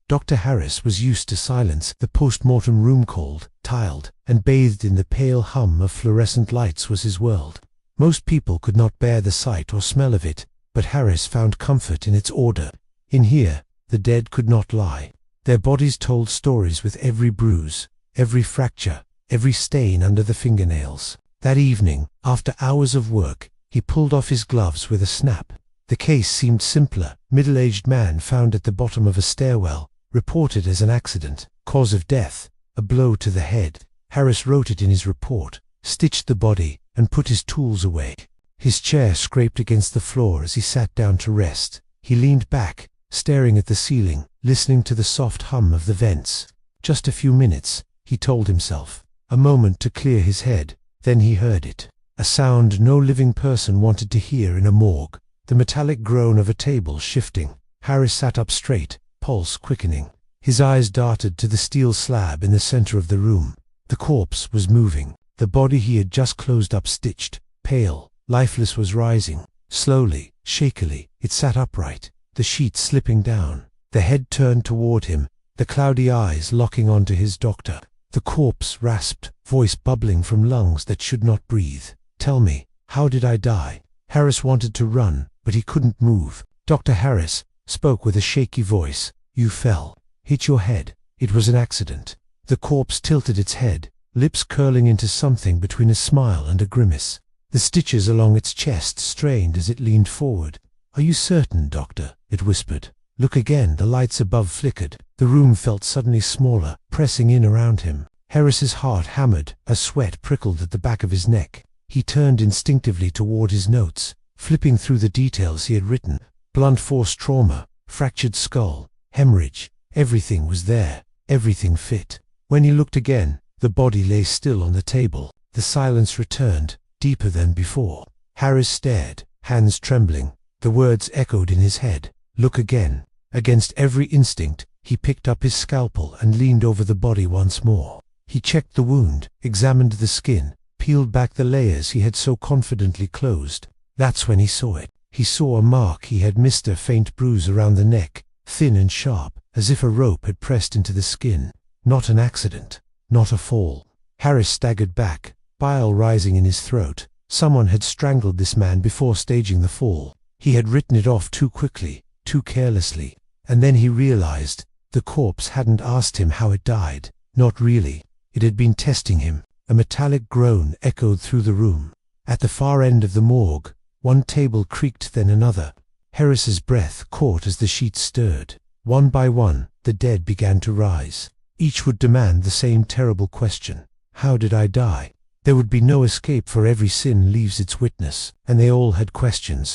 Dr. Harris was used to silence. The post-mortem room, cold, tiled, and bathed in the pale hum of fluorescent lights, was his world. Most people could not bear the sight or smell of it, but Harris found comfort in its order. In here, the dead could not lie. Their bodies told stories with every bruise, every fracture, every stain under the fingernails. That evening, after hours of work, he pulled off his gloves with a snap. The case seemed simpler. Middle-aged man found at the bottom of a stairwell, reported as an accident. Cause of death, a blow to the head. Harris wrote it in his report, stitched the body, and put his tools away. His chair scraped against the floor as he sat down to rest. He leaned back, staring at the ceiling, listening to the soft hum of the vents. Just a few minutes, he told himself. A moment to clear his head. Then he heard it. A sound no living person wanted to hear in a morgue. The metallic groan of a table shifting. Harris sat up straight, pulse quickening. His eyes darted to the steel slab in the center of the room. The corpse was moving. The body he had just closed up, stitched, pale, lifeless, was rising. Slowly, shakily, it sat upright, the sheet slipping down. The head turned toward him, the cloudy eyes locking onto his doctor. The corpse rasped, voice bubbling from lungs that should not breathe. "Tell me, how did I die?" Harris wanted to run, but he couldn't move. Dr. Harris spoke with a shaky voice. "You fell. Hit your head. It was an accident." The corpse tilted its head, lips curling into something between a smile and a grimace. The stitches along its chest strained as it leaned forward. "Are you certain, doctor?" it whispered. "Look again." The lights above flickered. The room felt suddenly smaller, pressing in around him. Harris's heart hammered, a sweat prickled at the back of his neck. He turned instinctively toward his notes, flipping through the details he had written. Blunt force trauma, fractured skull, hemorrhage. Everything was there. Everything fit. When he looked again, the body lay still on the table. The silence returned, deeper than before. Harris stared, hands trembling. The words echoed in his head. "Look again." Against every instinct, he picked up his scalpel and leaned over the body once more. He checked the wound, examined the skin, peeled back the layers he had so confidently closed. That's when he saw it. He saw a mark he had missed, a faint bruise around the neck, thin and sharp, as if a rope had pressed into the skin. Not an accident. Not a fall. Harris staggered back, bile rising in his throat. Someone had strangled this man before staging the fall. He had written it off too quickly, too carelessly. And then he realized, the corpse hadn't asked him how it died. Not really. It had been testing him. A metallic groan echoed through the room. At the far end of the morgue, one table creaked, then another. Harris's breath caught as the sheets stirred. One by one, the dead began to rise. Each would demand the same terrible question. How did I die? There would be no escape, for every sin leaves its witness, and they all had questions.